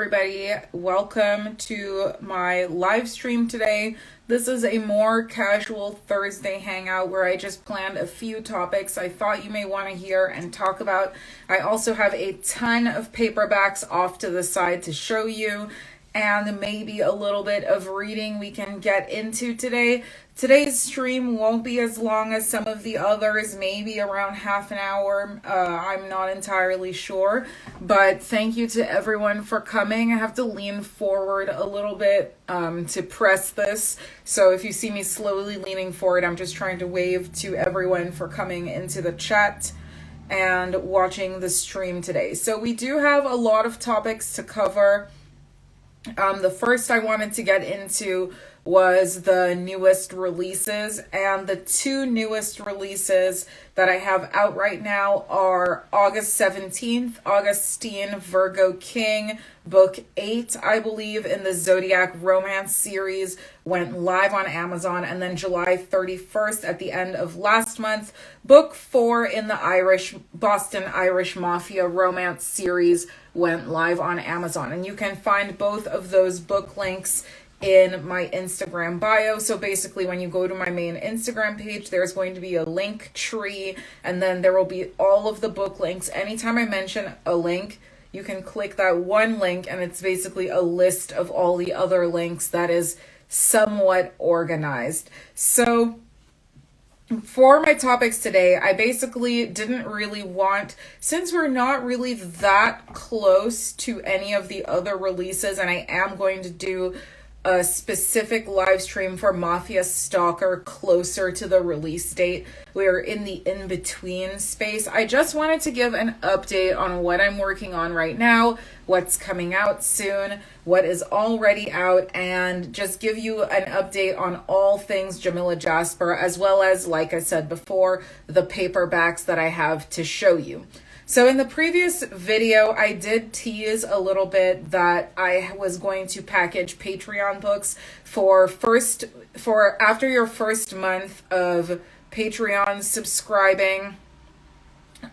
everybody. Welcome to my live stream today. This is a more casual Thursday hangout where I just planned a few topics I thought you may want to hear and talk about. I also have a ton of paperbacks off to the side to show you, and maybe a little bit of reading we can get into today. Today's stream won't be as long as some of the others, maybe around half an hour. I'm not entirely sure, but thank you to everyone for coming. I have to lean forward a little bit to press this. So if you see me slowly leaning forward, I'm just trying to wave to everyone for coming into the chat and watching the stream today. So we do have a lot of topics to cover. The first I wanted to get into was the newest releases, and the two newest releases that I have out right now are August 17th, Augustine Virgo King, book 8, I believe, in the Zodiac romance series, went live on Amazon, and then July 31st at the end of last month, book 4 in the Boston Irish Mafia romance series went live on Amazon. And you can find both of those book links in my Instagram bio. So basically when you go to my main Instagram page, there's going to be a link tree, and then there will be all of the book links. Anytime I mention a link, you can click that one link and it's basically a list of all the other links that is somewhat organized. So for my topics today, I basically didn't really want, since we're not really that close to any of the other releases, and I am going to do a specific live stream for Mafia Stalker closer to the release date. We're in the in-between space. I just wanted to give an update on what I'm working on right now, what's coming out soon, what is already out, and just give you an update on all things Jamila Jasper, as well as, like I said before, the paperbacks that I have to show you. So in the previous video, I did tease a little bit that I was going to package Patreon books for after your first month of Patreon subscribing.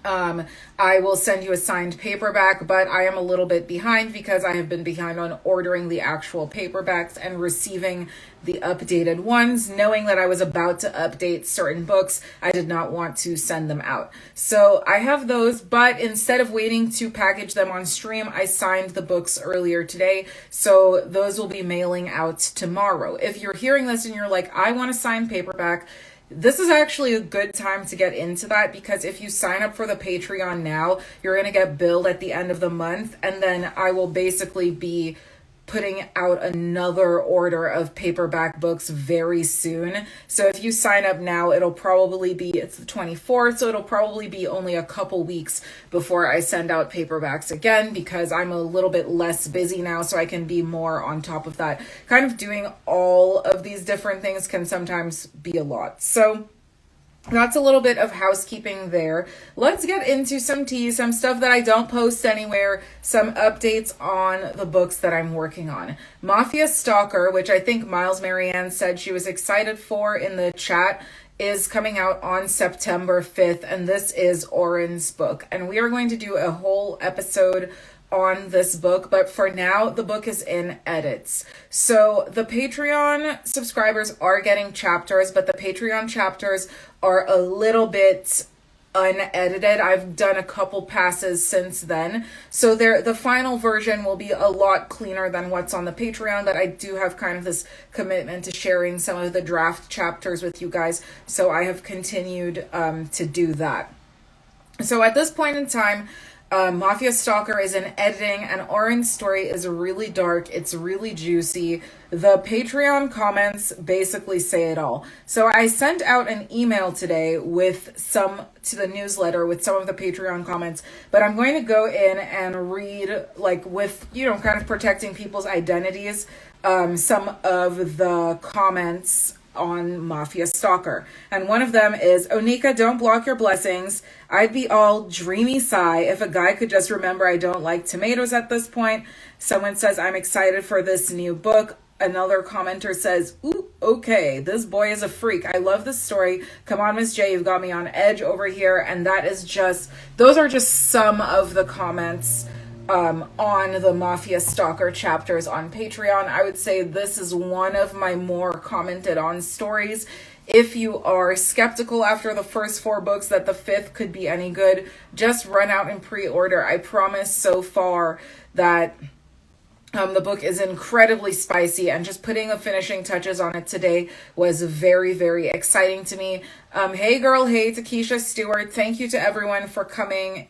I will send you a signed paperback, but I am a little bit behind because I have been behind on ordering the actual paperbacks and receiving the updated ones. Knowing that I was about to update certain books, I did not want to send them out. So I have those, but instead of waiting to package them on stream, I signed the books earlier today. So those will be mailing out tomorrow. If you're hearing this and you're like, I want a signed paperback, this is actually a good time to get into that, because if you sign up for the Patreon now, you're going to get billed at the end of the month, and then I will basically be putting out another order of paperback books very soon. So if you sign up now, it's the 24th, so it'll probably be only a couple weeks before I send out paperbacks again, because I'm a little bit less busy now, so I can be more on top of that. Kind of doing all of these different things can sometimes be a lot. So that's a little bit of housekeeping there. Let's get into some tea, some stuff that I don't post anywhere, some updates on the books that I'm working on. Mafia Stalker, which I think Miles Marianne said she was excited for in the chat, is coming out on September 5th, and this is Oren's book. And we are going to do a whole episode on this book, but for now the book is in edits. So the Patreon subscribers are getting chapters, but the Patreon chapters are a little bit unedited. I've done a couple passes since then, so the final version will be a lot cleaner than what's on the Patreon, but I do have kind of this commitment to sharing some of the draft chapters with you guys, so I have continued to do that. So at this point in time, Mafia Stalker is in editing, and Oren's story is really dark. It's really juicy. The Patreon comments basically say it all. So I sent out an email today to the newsletter with some of the Patreon comments, but I'm going to go in and read, with, kind of protecting people's identities, some of the comments on Mafia Stalker. And one of them is, Onika, don't block your blessings. I'd be all dreamy sigh if a guy could just remember I don't like tomatoes at this point. Someone says, I'm excited for this new book. Another commenter says, ooh, okay, this boy is a freak. I love this story. Come on, Miss J, you've got me on edge over here. And those are just some of the comments on the Mafia Stalker chapters on Patreon. I would say this is one of my more commented on stories. If you are skeptical after the first 4 books that the 5th could be any good, just run out and pre-order. I promise so far that the book is incredibly spicy, and just putting the finishing touches on it today was very, very exciting to me. Hey girl, hey to Keisha Stewart. Thank you to everyone for coming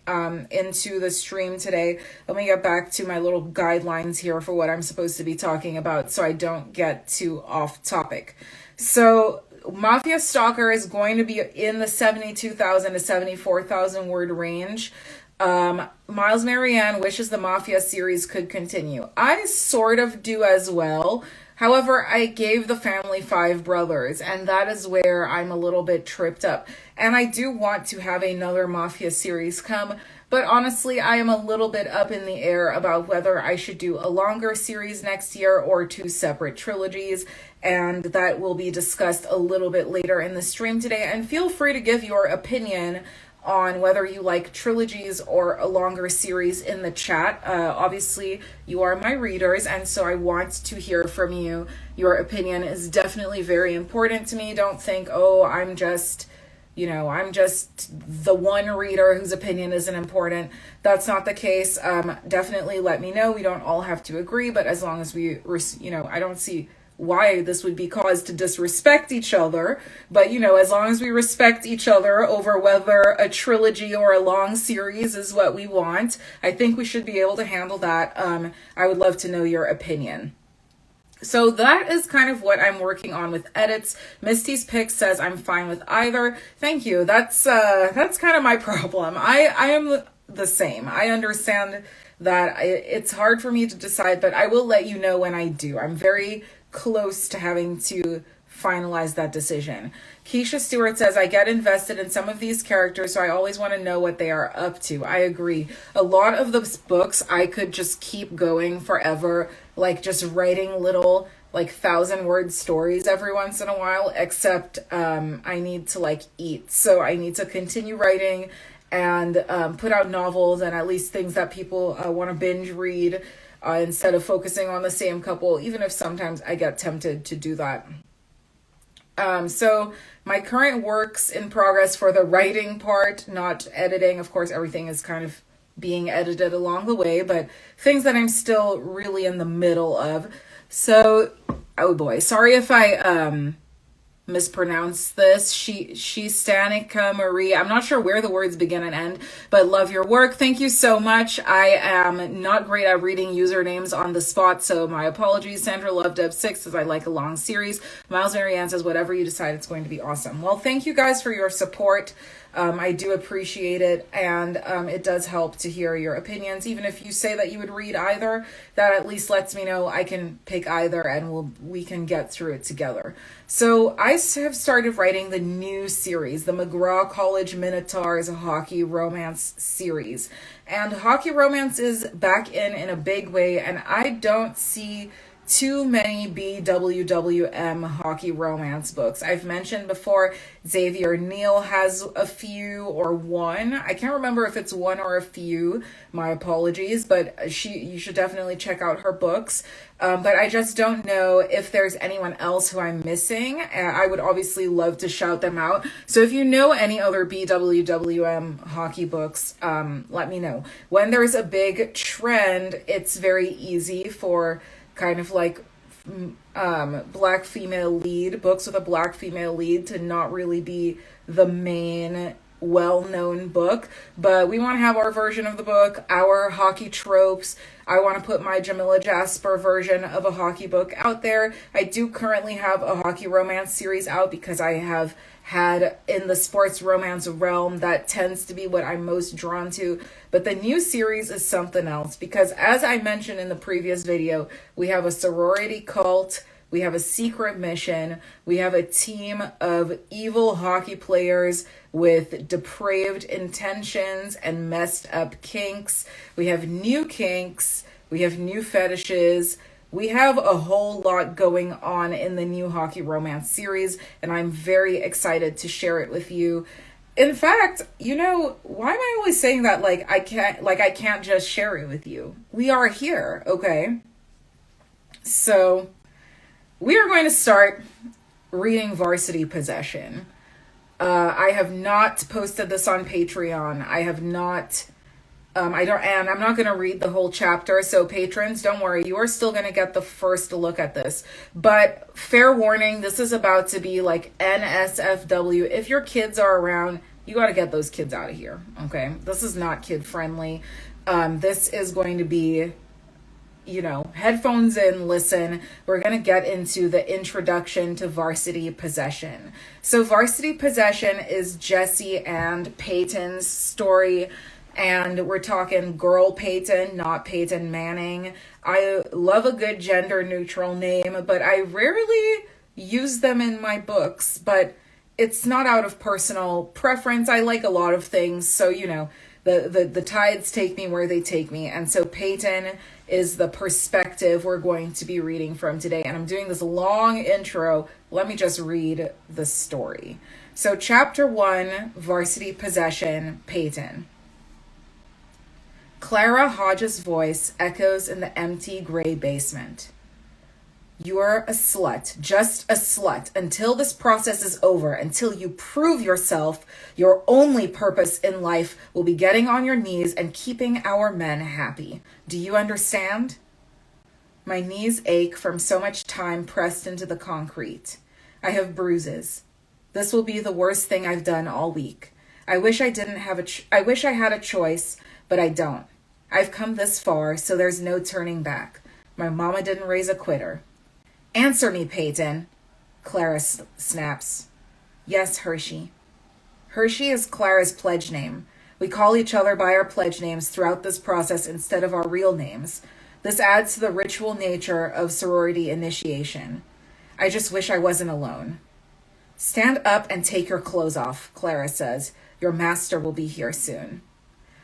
into the stream today. Let me get back to my little guidelines here for what I'm supposed to be talking about so I don't get too off topic. So Mafia Stalker is going to be in the 72,000 to 74,000 word range. Miles Marianne wishes the Mafia series could continue. I sort of do as well. However, I gave the family 5 brothers, and that is where I'm a little bit tripped up. And I do want to have another Mafia series come, but honestly, I am a little bit up in the air about whether I should do a longer series next year or 2 separate trilogies, and that will be discussed a little bit later in the stream today. And feel free to give your opinion on whether you like trilogies or a longer series in the chat. Obviously, you are my readers, and so I want to hear from you. Your opinion is definitely very important to me. Don't think, oh, I'm just the one reader whose opinion isn't important. That's not the case. Definitely let me know. We don't all have to agree, but as long as we, I don't see why this would be cause to disrespect each other, but as long as we respect each other over whether a trilogy or a long series is what we want, I think we should be able to handle that. I would love to know your opinion. So that is kind of what I'm working on with edits. Misty's Pick says I'm fine with either. Thank you. That's kind of my problem. I am the same. I understand that it's hard for me to decide, but I will let you know when I do. I'm very close to having to finalize that decision. Keisha Stewart says, I get invested in some of these characters, so I always want to know what they are up to. I agree. A lot of those books, I could just keep going forever, like just writing little 1,000-word stories every once in a while, except I need to eat. So I need to continue writing and put out novels and at least things that people want to binge read, instead of focusing on the same couple, even if sometimes I get tempted to do that. So my current works in progress for the writing part, not editing. Of course, everything is kind of being edited along the way, but things that I'm still really in the middle of. So, oh boy, sorry if I mispronounce this. Stanica Marie. I'm not sure where the words begin and end, but love your work. Thank you so much. I am not great at reading usernames on the spot, so my apologies. Sandra Love Deb 6 says I like a long series. Miles Marianne says whatever you decide, it's going to be awesome. Well, thank you guys for your support. I do appreciate it, and it does help to hear your opinions. Even if you say that you would read either, that at least lets me know I can pick either, and we can get through it together. So I have started writing the new series, the McGraw College Minotaurs Hockey Romance series. And hockey romance is back in a big way, and I don't see too many BWWM hockey romance books. I've mentioned before, Xavier Neal has a few or one. I can't remember if it's one or a few. My apologies, but you should definitely check out her books. But I just don't know if there's anyone else who I'm missing. I would obviously love to shout them out. So if you know any other BWWM hockey books, let me know. When there's a big trend, it's very easy for kind of black female lead, books with a black female lead to not really be the main well-known book, but we want to have our version of the book, our hockey tropes. I want to put my Jamila Jasper version of a hockey book out there. I do currently have a hockey romance series out because I have had in the sports romance realm, that tends to be what I'm most drawn to. But the new series is something else because, as I mentioned in the previous video, we have a sorority cult, we have a secret mission, we have a team of evil hockey players with depraved intentions and messed up kinks. We have new kinks, we have new fetishes. We have a whole lot going on in the new hockey romance series, and I'm very excited to share it with you. In fact, why am I always saying that I can't just share it with you? We are here, okay? So, we are going to start reading Varsity Possession. I have not posted this on Patreon. I have not and I'm not going to read the whole chapter, so patrons, don't worry, you are still going to get the first look at this. But fair warning, this is about to be like NSFW. If your kids are around, you got to get those kids out of here, okay? This is not kid friendly. This is going to be, headphones in, listen. We're going to get into the introduction to Varsity Possession. So Varsity Possession is Jesse and Peyton's story. And we're talking girl Peyton, not Peyton Manning. I love a good gender neutral name, but I rarely use them in my books. But it's not out of personal preference. I like a lot of things. So, the tides take me where they take me. And so Peyton is the perspective we're going to be reading from today. And I'm doing this long intro. Let me just read the story. So chapter 1, Varsity Possession, Peyton. Clara Hodges' voice echoes in the empty gray basement. You're a slut, just a slut, until this process is over, until you prove yourself. Your only purpose in life will be getting on your knees and keeping our men happy. Do you understand? My knees ache from so much time pressed into the concrete. I have bruises. This will be the worst thing I've done all week. I wish I had a choice, but I don't. I've come this far, so there's no turning back. My mama didn't raise a quitter. Answer me, Peyton, Clara snaps. Yes, Hershey. Hershey is Clara's pledge name. We call each other by our pledge names throughout this process instead of our real names. This adds to the ritual nature of sorority initiation. I just wish I wasn't alone. Stand up and take your clothes off, Clara says. Your master will be here soon.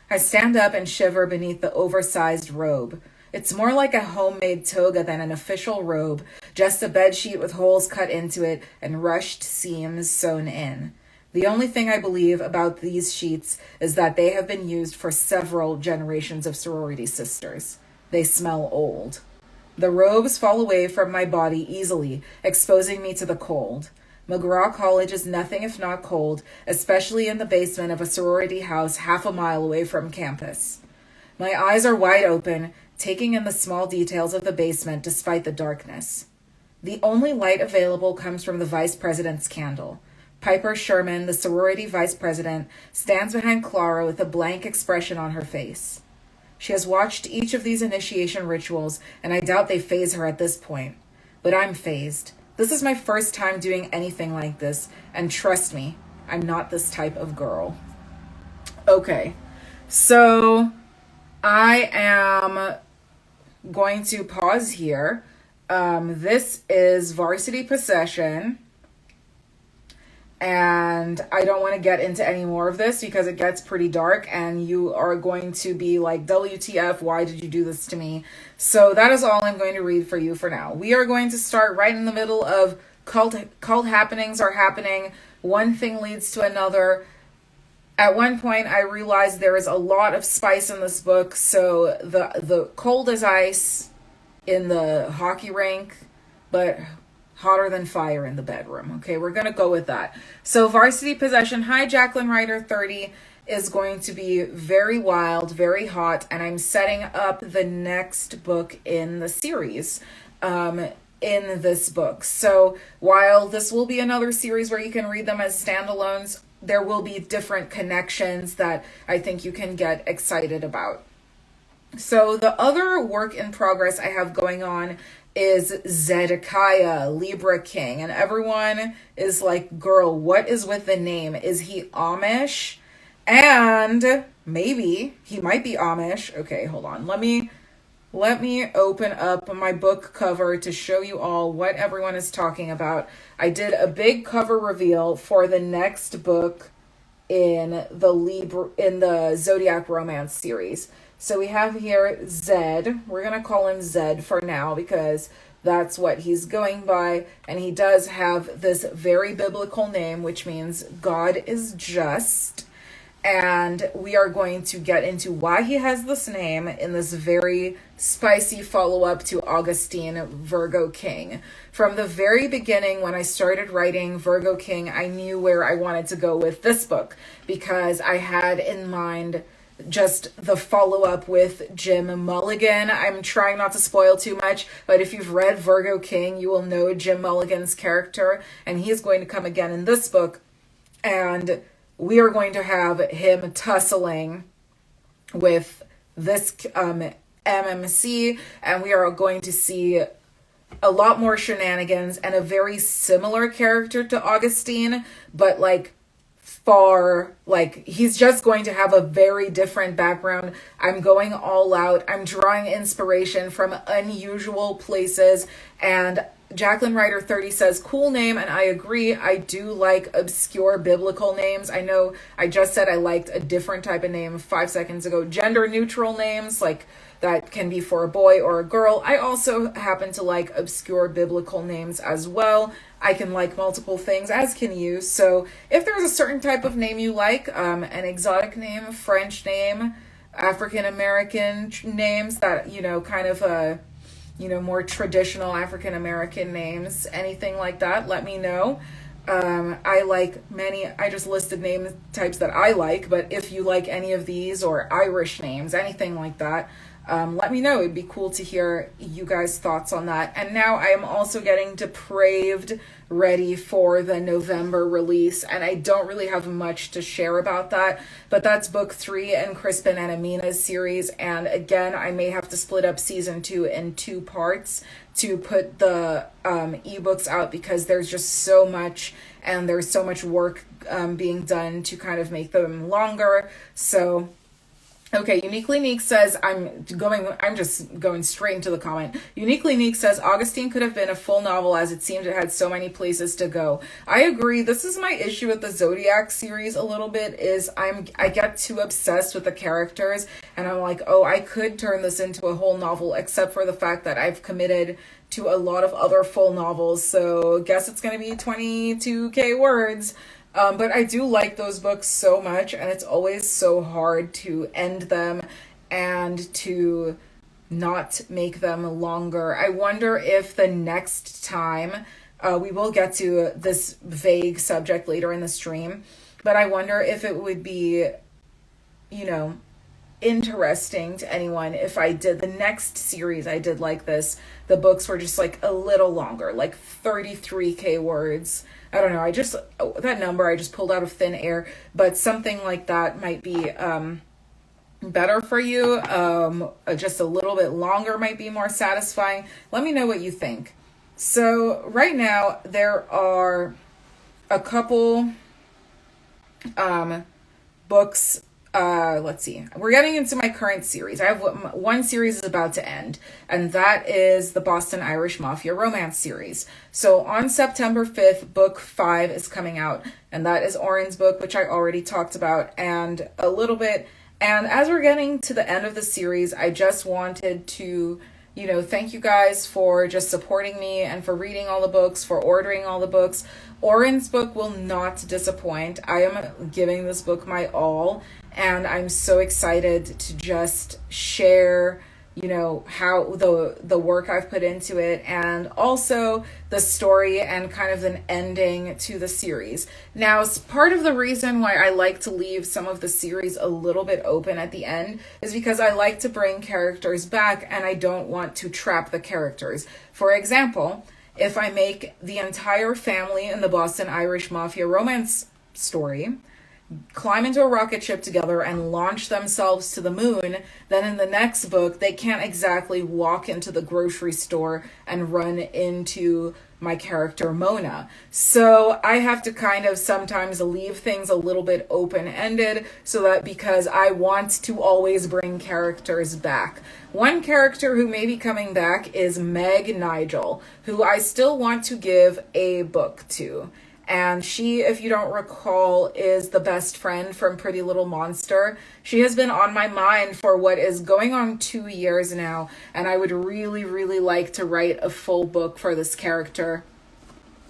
I stand up and shiver beneath the oversized robe. It's more like a homemade toga than an official robe, just a bedsheet with holes cut into it and rushed seams sewn in. The only thing I believe about these sheets is that they have been used for several generations of sorority sisters. They smell old. The robes fall away from my body easily, exposing me to the cold. McGraw College is nothing if not cold, especially in the basement of a sorority house half a mile away from campus. My eyes are wide open, taking in the small details of the basement despite the darkness. The only light available comes from the vice president's candle. Piper Sherman, the sorority vice president, stands behind Clara with a blank expression on her face. She has watched each of these initiation rituals, and I doubt they faze her at this point. But I'm fazed. This is my first time doing anything like this, and trust me, I'm not this type of girl. Okay, so I am going to pause here. This is Varsity Possession, and I don't want to get into any more of this because it gets pretty dark and you are going to be like, WTF, why did you do this to me? So that is all I'm going to read for you for now. We are going to start right in the middle of cult happenings are happening. One thing leads to another. At one point, I realized there is a lot of spice in this book. So the cold as ice in the hockey rink, but hotter than fire in the bedroom. Okay, we're going to go with that. So Varsity Possession, hi, Jacqueline Ryder 30, is going to be very wild, very hot, and I'm setting up the next book in the series in this book. So while this will be another series where you can read them as standalones, there will be different connections that I think you can get excited about. So the other work in progress I have going on is Zedekiah, Libra King. And everyone is like, girl, what is with the name? Is he Amish? And maybe he might be Amish. Okay, hold on. Let me open up my book cover to show you all what everyone is talking about. I did a big cover reveal for the next book in the Zodiac Romance series. So we have here Zed. We're going to call him Zed for now because That's what he's going by. And he does have this very biblical name, which means God is just. And we are going to get into why he has this name in this very spicy follow-up to Augustine, Virgo King. From the very beginning, when I started writing Virgo King, I knew where I wanted to go with this book, because I had in mind just the follow-up with Jim Mulligan. I'm trying not to spoil too much, but if you've read Virgo King, you will know Jim Mulligan's character, and he is going to come again in this book. And we are going to have him tussling with this MMC, and we are going to see a lot more shenanigans and a very similar character to Augustine, but like far, like he's just going to have a very different background. I'm going all out. I'm drawing inspiration from unusual places, and Jacqueline Ryder 30 says, cool name, and I agree. I do like obscure biblical names. I know I just said I liked a different type of name 5 seconds ago. Gender neutral names, like that can be for a boy or a girl. I also happen to like obscure biblical names as well. I can like multiple things, as can you. So if there's a certain type of name you like, an exotic name, a French name, African American names that, you know, kind of more traditional African American names, anything like that, let me know. I like many, I just listed name types that I like, but if you like any of these or Irish names, anything like that, let me know. It'd be cool to hear you guys' thoughts on that. And now I am also getting Depraved ready for the November release, and I don't really have much to share about that, but that's book 3 in Crispin and Amina's series. And again, I may have to split up season 2 in 2 parts to put the ebooks out, because there's just so much, and there's so much work being done to kind of make them longer. So okay, Uniquely Neek says, I'm just going straight into the comment. Uniquely Neek says, Augustine could have been a full novel, as it seemed it had so many places to go. I agree. This is my issue with the Zodiac series a little bit, is I get too obsessed with the characters, and I'm like, oh, I could turn this into a whole novel, except for the fact that I've committed to a lot of other full novels, so guess it's going to be 22K words. But I do like those books so much, and it's always so hard to end them and to not make them longer. I wonder if the next time, we will get to this vague subject later in the stream, but I wonder if it would be, interesting to anyone if I did the next series I did like this, the books were just like a little longer, like 33K words. I don't know, that number I just pulled out of thin air, but something like that might be better for you. Just a little bit longer might be more satisfying. Let me know what you think. So right now there are a couple books. Let's see. We're getting into my current series. I have one series is about to end, and that is the Boston Irish Mafia romance series. So on September 5th, book 5 is coming out, and that is Oren's book, which I already talked about and a little bit. And as we're getting to the end of the series, I just wanted to, thank you guys for just supporting me and for reading all the books, for ordering all the books. Oren's book will not disappoint. I am giving this book my all, and I'm so excited to just share, how the work I've put into it, and also the story and kind of an ending to the series. Now, part of the reason why I like to leave some of the series a little bit open at the end is because I like to bring characters back, and I don't want to trap the characters. For example, if I make the entire family in the Boston Irish Mafia romance story climb into a rocket ship together and launch themselves to the moon, then in the next book, they can't exactly walk into the grocery store and run into my character Mona. So I have to kind of sometimes leave things a little bit open-ended, so that because I want to always bring characters back. One character who may be coming back is Meg Nigel, who I still want to give a book to. And she, if you don't recall, is the best friend from Pretty Little Monster. She has been on my mind for what is going on 2 years now, and I would really, really like to write a full book for this character.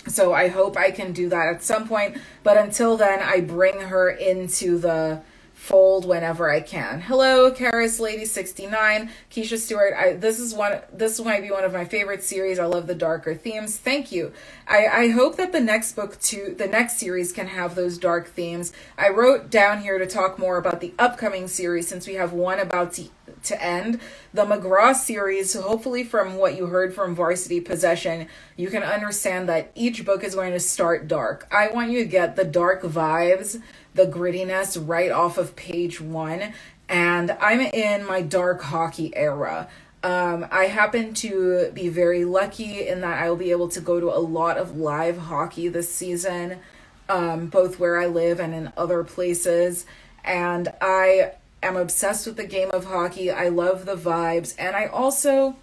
So I hope I can do that at some point, but until then, I bring her into the fold whenever I can. Hello, Karis Lady 69, Keisha Stewart. This might be one of my favorite series. I love the darker themes. Thank you. I hope that the next series can have those dark themes. I wrote down here to talk more about the upcoming series since we have one about to end. The McGraw series, hopefully from what you heard from Varsity Possession, you can understand that each book is going to start dark. I want you to get the dark vibes, the grittiness right off of page 1. And I'm in my dark hockey era. I happen to be very lucky in that I'll be able to go to a lot of live hockey this season, both where I live and in other places. And I am obsessed with the game of hockey. I love the vibes. And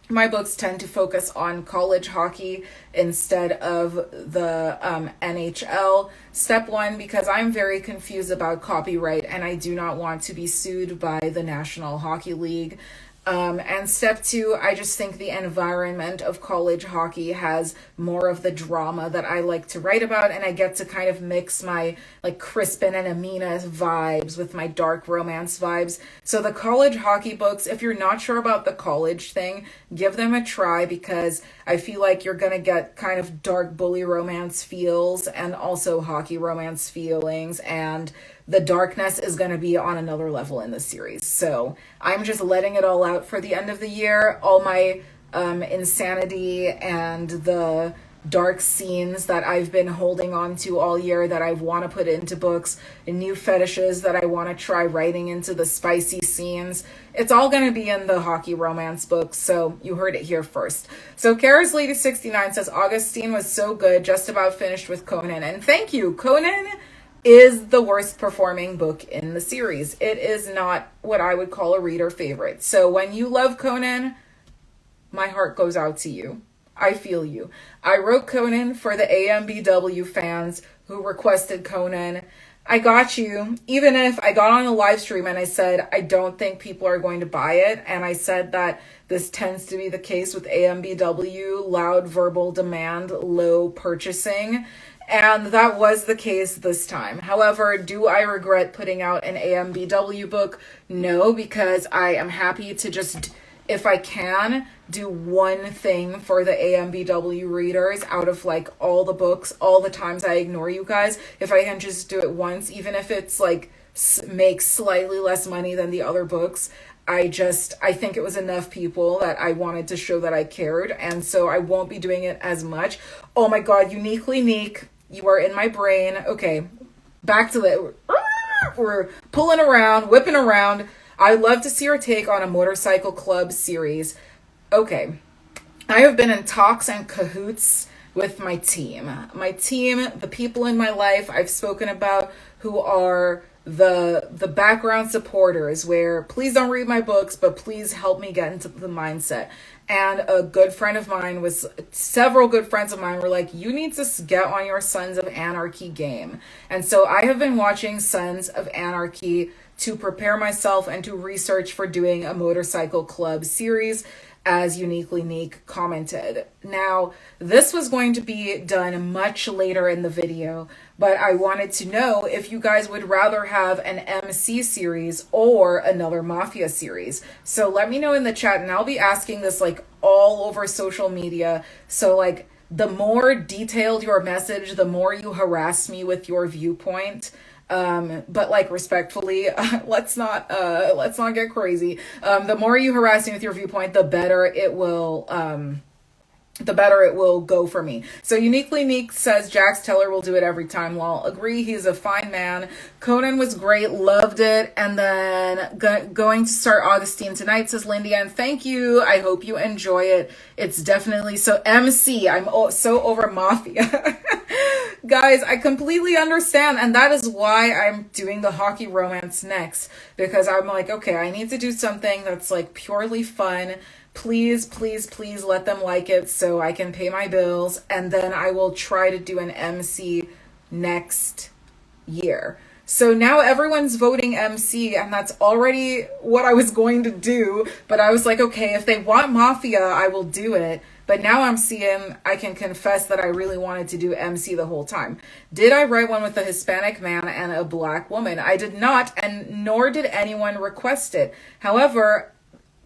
my books tend to focus on college hockey instead of the NHL. Step 1, because I'm very confused about copyright and I do not want to be sued by the National Hockey League. And step 2, I just think the environment of college hockey has more of the drama that I like to write about, and I get to kind of mix my like Crispin and Amina vibes with my dark romance vibes. So the college hockey books, if you're not sure about the college thing, give them a try, because I feel like you're going to get kind of dark bully romance feels and also hockey romance feelings, and the darkness is going to be on another level in this series. So I'm just letting it all out for the end of the year. All my insanity and the dark scenes that I've been holding on to all year that I want to put into books, and new fetishes that I want to try writing into the spicy scenes. It's all going to be in the hockey romance books, so you heard it here first. So Kara's Lady 69 says, Augustine was so good, just about finished with Conan. And thank you. Conan is the worst performing book in the series. It is not what I would call a reader favorite. So when you love Conan, my heart goes out to you. I feel you. I wrote Conan for the AMBW fans who requested Conan. I got you. Even if I got on a live stream and I said, I don't think people are going to buy it. And I said that this tends to be the case with AMBW, loud verbal demand, low purchasing. And that was the case this time. However, do I regret putting out an AMBW book? No, because I am happy to just, if I can, do one thing for the AMBW readers out of like all the books, all the times I ignore you guys. If I can just do it once, even if it's like makes slightly less money than the other books, I think it was enough people that I wanted to show that I cared. And so I won't be doing it as much. Oh my God, Uniquely Neek. You are in my brain. Okay, back to the... We're pulling around, whipping around. I'd love to see her take on a motorcycle club series. Okay, I have been in talks and cahoots with my team. My team, the people in my life I've spoken about who are the background supporters, where please don't read my books, but please help me get into the mindset. And several good friends of mine were like, you need to get on your Sons of Anarchy game. And so I have been watching Sons of Anarchy to prepare myself and to research for doing a motorcycle club series, as Uniquely Neek commented. Now, this was going to be done much later in the video, but I wanted to know if you guys would rather have an MC series or another Mafia series. So let me know in the chat, and I'll be asking this like all over social media. So like the more detailed your message, the more you harass me with your viewpoint. But like respectfully, let's not get crazy. The more you harass me with your viewpoint, the better it will go for me. So Uniquely Neek says Jax Teller will do it every time. Well, agree, he's a fine man. Conan was great, loved it. And then going to start Augustine tonight, says Lindy, and thank you. I hope you enjoy it. It's definitely so MC. I'm so over Mafia. Guys, I completely understand, and that is why I'm doing the hockey romance next, because I'm like, okay, I need to do something that's like purely fun, Please, please, please let them like it so I can pay my bills. And then I will try to do an MC next year. So now everyone's voting MC, and that's already what I was going to do. But I was like, okay, if they want Mafia, I will do it. But now I'm seeing, I can confess that I really wanted to do MC the whole time. Did I write one with a Hispanic man and a Black woman? I did not, and nor did anyone request it. However,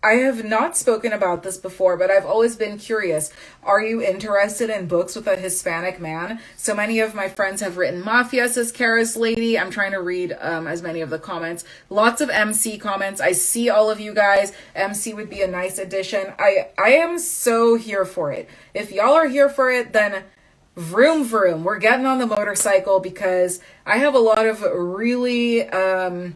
I have not spoken about this before, but I've always been curious. Are you interested in books with a Hispanic man? So many of my friends have written Mafia, says Kara's Lady. I'm trying to read as many of the comments. Lots of MC comments. I see all of you guys. MC would be a nice addition. I am so here for it. If y'all are here for it, then vroom vroom. We're getting on the motorcycle because I have a lot of really, to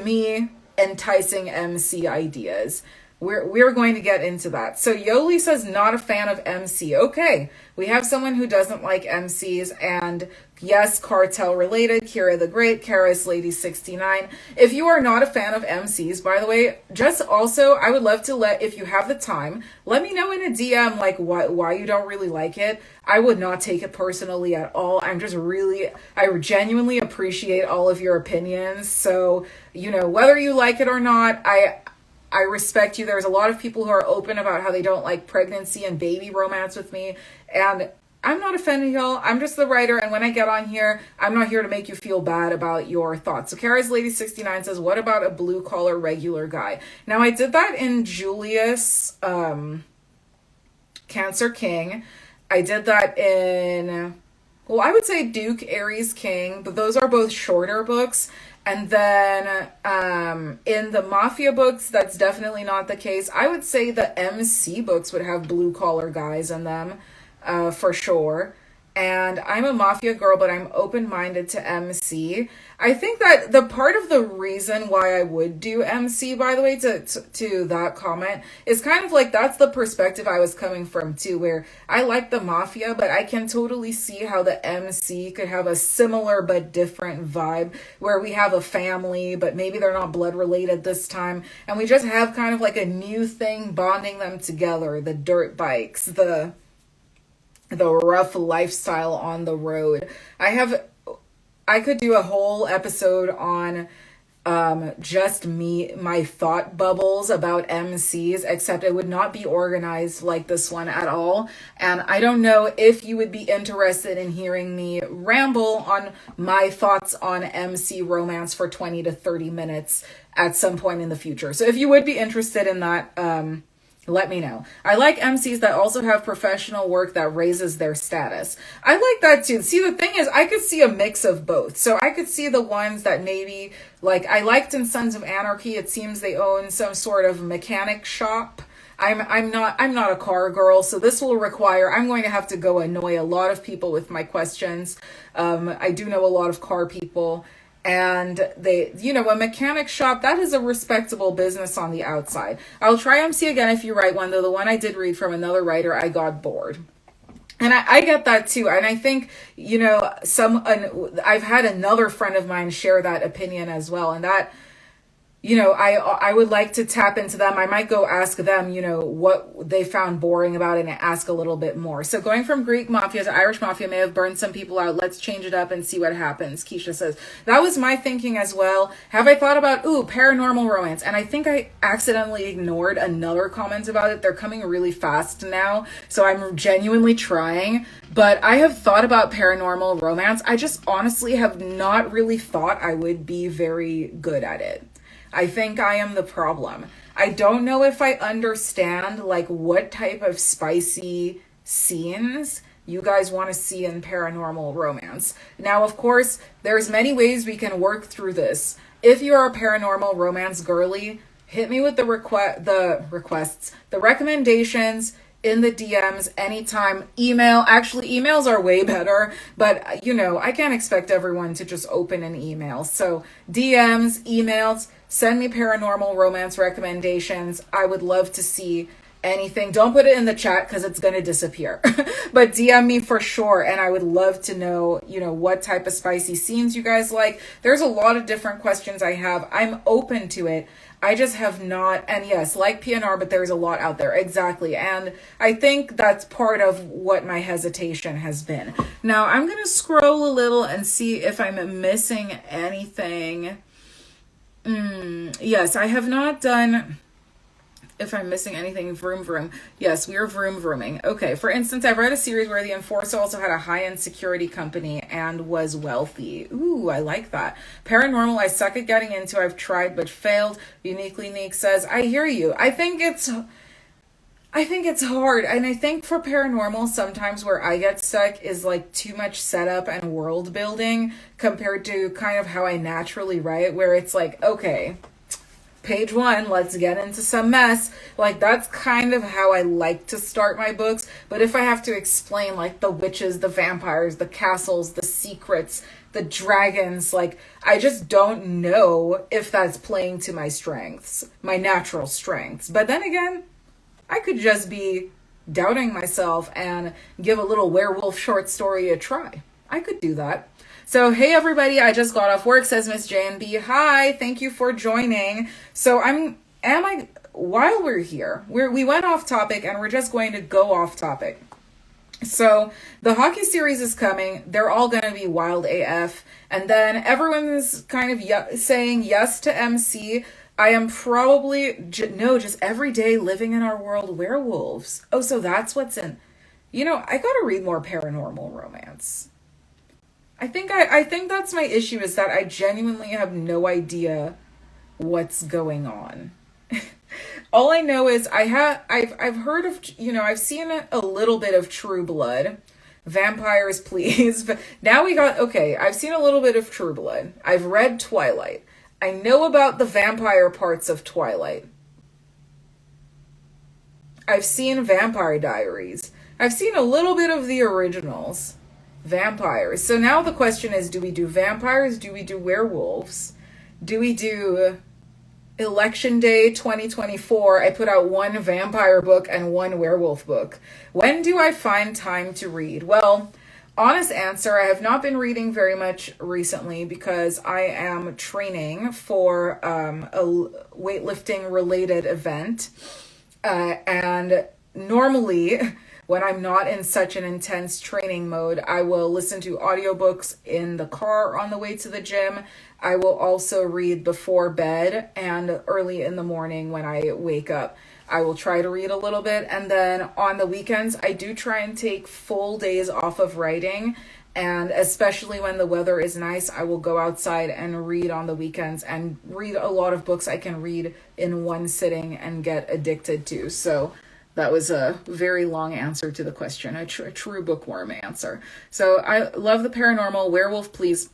me, enticing MC ideas. We're going to get into that. So Yoli says not a fan of MC. Okay, we have someone who doesn't like MCs, and yes, cartel related. Kira the Great, Kara's Lady 69. If you are not a fan of MCs, by the way, just also I would love to if you have the time, let me know in a DM like why you don't really like it. I would not take it personally at all. I genuinely appreciate all of your opinions. So, whether you like it or not, I respect you. There's a lot of people who are open about how they don't like pregnancy and baby romance with me. And I'm not offending y'all. I'm just the writer. And when I get on here, I'm not here to make you feel bad about your thoughts. So Kara's Lady 69 says, what about a blue collar regular guy? Now I did that in Julius, Cancer King. I did that in, well, I would say Duke, Aries King, but those are both shorter books. And then in the Mafia books, that's definitely not the case. I would say the MC books would have blue collar guys in them for sure. And I'm a Mafia girl, but I'm open-minded to MC. I think that the part of the reason why I would do MC, by the way, to that comment, is kind of like that's the perspective I was coming from too, where I like the Mafia, but I can totally see how the MC could have a similar but different vibe, where we have a family, but maybe they're not blood related this time, and we just have kind of like a new thing bonding them together, the dirt bikes, the rough lifestyle on the road. I could do a whole episode on just my thought bubbles about MCs, except it would not be organized like this one at all. And I don't know if you would be interested in hearing me ramble on my thoughts on MC romance for 20 to 30 minutes at some point in the future. So if you would be interested in that, let me know. I like MCs that also have professional work that raises their status. I like that too. See, the thing is, I could see a mix of both. So I could see the ones that maybe, like I liked in Sons of Anarchy, it seems they own some sort of mechanic shop. I'm not a car girl, so this will require, I'm going to have to go annoy a lot of people with my questions. I do know a lot of car people. And they, a mechanic shop, that is a respectable business on the outside. I'll try MC again if you write one, though the one I did read from another writer, I got bored. And I get that too. And I think, I've had another friend of mine share that opinion as well. And that, I would like to tap into them. I might go ask them, what they found boring about it and ask a little bit more. So going from Greek Mafia to Irish Mafia may have burned some people out. Let's change it up and see what happens. Keisha says, that was my thinking as well. Have I thought about, paranormal romance? And I think I accidentally ignored another comment about it. They're coming really fast now. So I'm genuinely trying. But I have thought about paranormal romance. I just honestly have not really thought I would be very good at it. I think I am the problem. I don't know if I understand what type of spicy scenes you guys want to see in paranormal romance. Now, of course, there's many ways we can work through this. If you're a paranormal romance girly, hit me with the requests, the recommendations in the DMs anytime. Emails are way better, but I can't expect everyone to just open an email. So DMs, emails, send me paranormal romance recommendations. I would love to see anything. Don't put it in the chat because it's going to disappear. But DM me for sure. And I would love to know, you know, what type of spicy scenes you guys like. There's a lot of different questions I have. I'm open to it. I just have not, and yes, like PNR, but there's a lot out there. Exactly. And I think that's part of what my hesitation has been. Now I'm going to scroll a little and see if I'm missing anything. Yes, I have not done, if I'm missing anything, vroom vroom. Yes, we are vroom vrooming. Okay, for instance, I've read a series where the enforcer also had a high-end security company and was wealthy. Ooh, I like that. Paranormal, I suck at getting into. I've tried but failed. Uniquely Neek says, I hear you. I think it's hard. And I think for paranormal, sometimes where I get stuck is like too much setup and world building compared to kind of how I naturally write, where it's like, okay, page 1, let's get into some mess. Like, that's kind of how I like to start my books. But if I have to explain like the witches, the vampires, the castles, the secrets, the dragons, like, I just don't know if that's playing to my strengths, my natural strengths. But then again, I could just be doubting myself and give a little werewolf short story a try. I could do that. So, hey everybody, I just got off work, says Miss JNB. Hi, thank you for joining. So while we're here, we went off topic and we're just going to go off topic. So the hockey series is coming. They're all going to be wild AF. And then everyone's kind of saying yes to MC. I am probably, just every day living in our world werewolves. Oh, so that's what's in, I got to read more paranormal romance. I think that's my issue, is that I genuinely have no idea what's going on. All I know is I've heard of, I've seen a little bit of True Blood. Vampires, please. But now I've seen a little bit of True Blood. I've read Twilight. I know about the vampire parts of Twilight. I've seen Vampire Diaries. I've seen a little bit of the originals. Vampires. So now the question is, do we do vampires? Do we do werewolves? Do we do Election Day 2024? I put out 1 vampire book and 1 werewolf book. When do I find time to read? Well, honest answer, I have not been reading very much recently because I am training for a weightlifting related event. And normally, when I'm not in such an intense training mode, I will listen to audiobooks in the car on the way to the gym. I will also read before bed and early in the morning when I wake up. I will try to read a little bit. And then on the weekends, I do try and take full days off of writing. And especially when the weather is nice, I will go outside and read on the weekends and read a lot of books I can read in one sitting and get addicted to. So that was a very long answer to the question, a true bookworm answer. So I love the paranormal. Werewolf, please.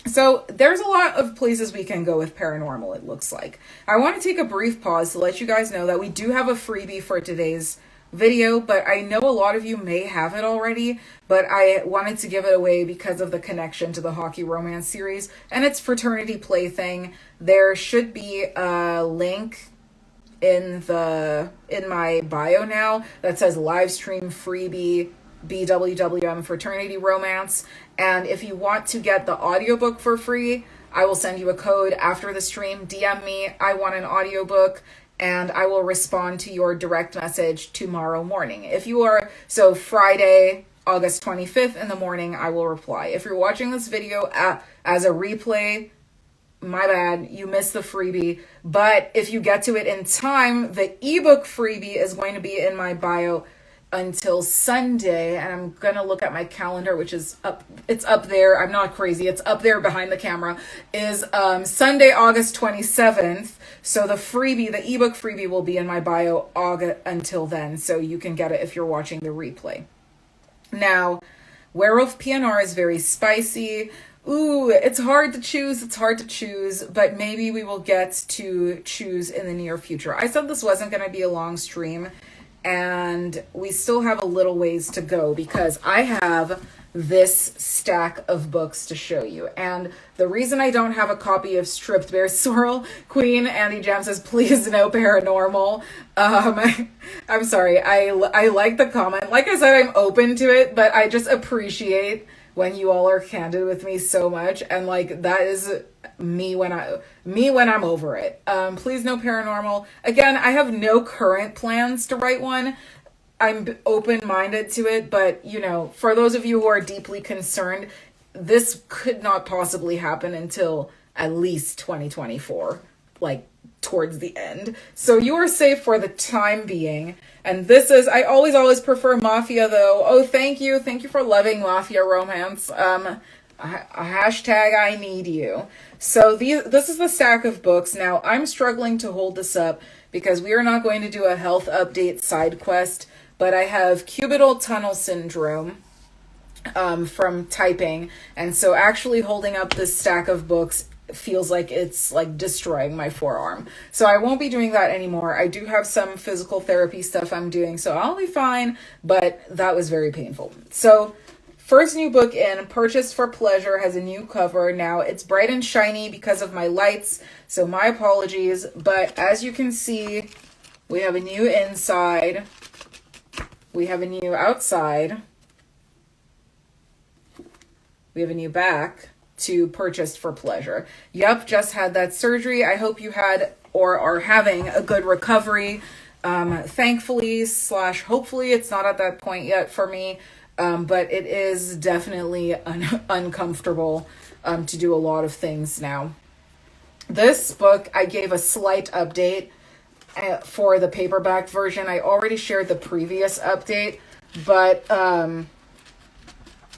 So there's a lot of places we can go with paranormal, it looks like. I want to take a brief pause to let you guys know that we do have a freebie for today's video, but I know a lot of you may have it already, but I wanted to give it away because of the connection to the hockey romance series, and it's Fraternity Plaything. There should be a link in my bio now that says live stream freebie BWWM fraternity romance. And if you want to get the audiobook for free, I will send you a code after the stream. DM me, I want an audiobook, and I will respond to your direct message tomorrow morning. So Friday, August 25th in the morning, I will reply. If you're watching this video as a replay, my bad, you missed the freebie. But if you get to it in time, the ebook freebie is going to be in my bio until Sunday. And I'm going to look at my calendar, which is up. It's up there. I'm not crazy. It's up there behind the camera. Is Sunday, August 27th. So the ebook freebie will be in my bio until then. So you can get it if you're watching the replay. Now, Werewolf PNR is very spicy. Ooh, it's hard to choose, but maybe we will get to choose in the near future. I said this wasn't going to be a long stream, and we still have a little ways to go because I have this stack of books to show you. And the reason I don't have a copy of Stripped Bare Sorrel Queen, Andy Jam says, please no paranormal. I'm sorry, I like the comment. Like I said, I'm open to it, but I just appreciate when you all are candid with me so much, and like that is me when I'm over it. Please no paranormal. Again, I have no current plans to write one. I'm open-minded to it, but you know, for those of you who are deeply concerned, this could not possibly happen until at least 2024, like towards the end. So you are safe for the time being. And this is, I always prefer Mafia though. Oh, thank you for loving Mafia romance. A hashtag I need you. So this is the stack of books. Now I'm struggling to hold this up because we are not going to do a health update side quest, but I have cubital tunnel syndrome from typing. And so actually holding up this stack of books feels like it's like destroying my forearm. So I won't be doing that anymore. I do have some physical therapy stuff I'm doing, so I'll be fine, but that was very painful. So first new book in, Purchased for Pleasure, has a new cover. Now it's bright and shiny because of my lights, so my apologies. But as you can see, we have a new inside. We have a new outside. We have a new back to Purchased for Pleasure. Yep, just had that surgery. I hope you had or are having a good recovery. Thankfully / hopefully it's not at that point yet for me, but it is definitely uncomfortable to do a lot of things now. This book, I gave a slight update for the paperback version. I already shared the previous update, but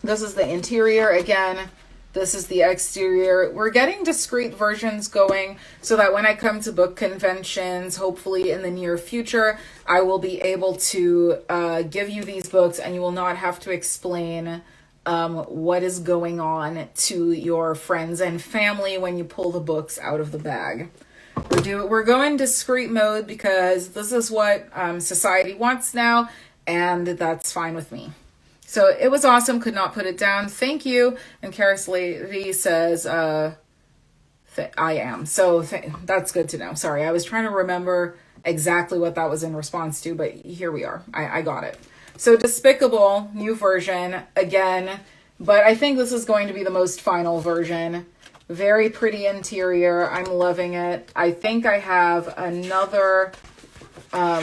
this is the interior again. This is the exterior. We're getting discreet versions going so that when I come to book conventions, hopefully in the near future, I will be able to give you these books and you will not have to explain what is going on to your friends and family when you pull the books out of the bag. We're going discreet mode because this is what society wants now, and that's fine with me. So it was awesome. Could not put it down. Thank you. And Karis Levy says, I am. So that's good to know. Sorry, I was trying to remember exactly what that was in response to, but here we are. I got it. So Despicable, new version again, but I think this is going to be the most final version. Very pretty interior. I'm loving it. I think I have another,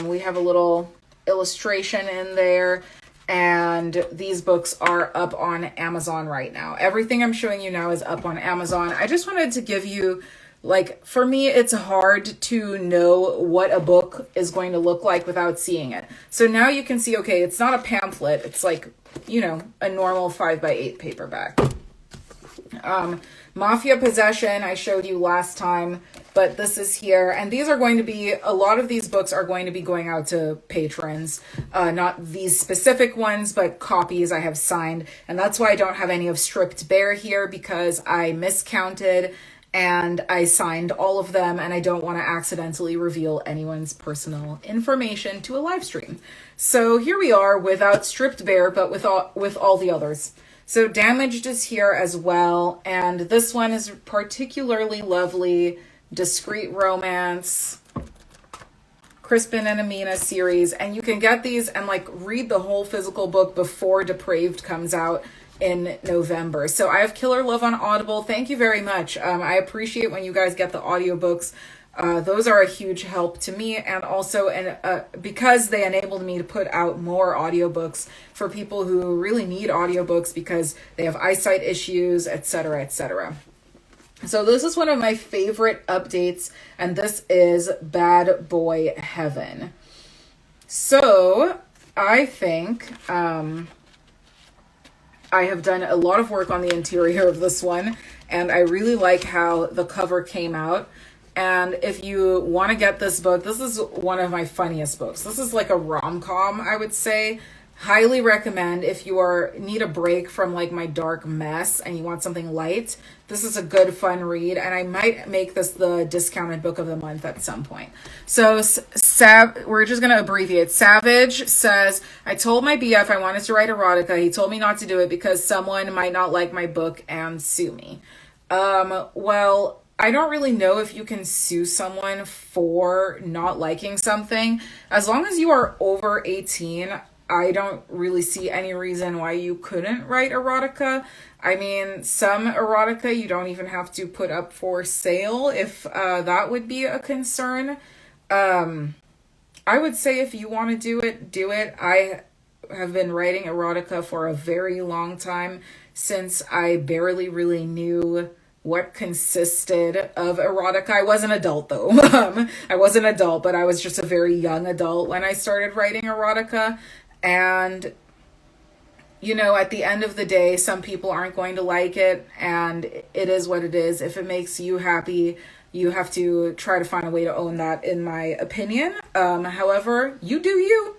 we have a little illustration in there. And these books are up on Amazon right now. Everything I'm showing you now is up on Amazon. I just wanted to give you, like, for me, it's hard to know what a book is going to look like without seeing it. So now you can see, okay, it's not a pamphlet. It's like, you know, a normal 5x8 paperback. Mafia Possession, I showed you last time, but this is here. And these are going to be, a lot of these books are going to be going out to patrons. Not these specific ones, but copies I have signed. And that's why I don't have any of Stripped Bare here, because I miscounted and I signed all of them, and I don't want to accidentally reveal anyone's personal information to a live stream. So here we are without Stripped Bare, but with all the others. So Damaged is here as well, and this one is particularly lovely, discreet romance, Crispin and Amina series, and you can get these and like read the whole physical book before Depraved comes out in November. So I have Killer Love on Audible. Thank you very much. I appreciate when you guys get the audiobooks. Those are a huge help to me, and also because they enabled me to put out more audiobooks for people who really need audiobooks because they have eyesight issues, etc., etc. So this is one of my favorite updates, and this is Bad Boy Heaven. So I think I have done a lot of work on the interior of this one, and I really like how the cover came out. And if you want to get this book, this is one of my funniest books. This is like a rom-com, I would say. Highly recommend if you need a break from like my dark mess and you want something light. This is a good fun read, and I might make this the discounted book of the month at some point. So we're just going to abbreviate. Savage says, I told my BF I wanted to write erotica. He told me not to do it because someone might not like my book and sue me. Well, I don't really know if you can sue someone for not liking something. As long as you are over 18, I don't really see any reason why you couldn't write erotica. I mean, some erotica you don't even have to put up for sale if that would be a concern. I would say if you want to do it, do it. I have been writing erotica for a very long time, since I barely really knew what consisted of erotica. I was an adult though. I was an adult, but I was just a very young adult when I started writing erotica. And, you know, at the end of the day, some people aren't going to like it, and it is what it is. If it makes you happy, you have to try to find a way to own that, in my opinion. However, you do you.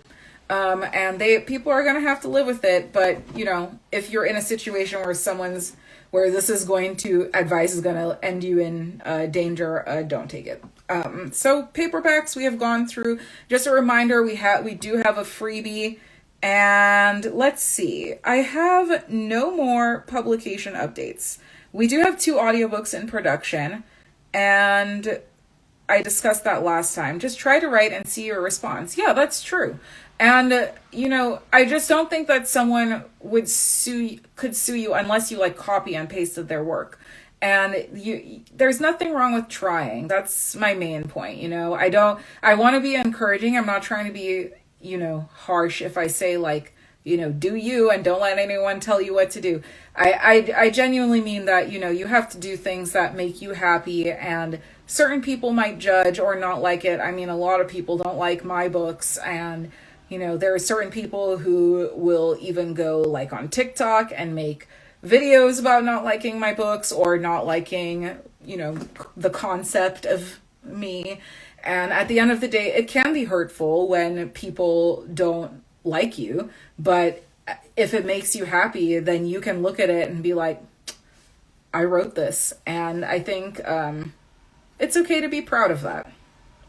And people are going to have to live with it. But, you know, if you're in a situation where advice is going to end you in danger, don't take it. So paperbacks we have gone through. Just a reminder, we do have a freebie. And let's see, I have no more publication updates. We do have 2 audiobooks in production, and I discussed that last time. Just try to write and see your response. Yeah, that's true. And, you know, I just don't think that someone could sue you unless you like copy and pasted their work. And there's nothing wrong with trying. That's my main point. You know, I want to be encouraging. I'm not trying to be, you know, harsh if I say like, you know, do you and don't let anyone tell you what to do. I genuinely mean that, you know, you have to do things that make you happy, and certain people might judge or not like it. I mean, a lot of people don't like my books, and, you know, there are certain people who will even go like on TikTok and make videos about not liking my books or not liking, you know, the concept of me. And at the end of the day, it can be hurtful when people don't like you, but if it makes you happy, then you can look at it and be like, I wrote this. And I think it's okay to be proud of that.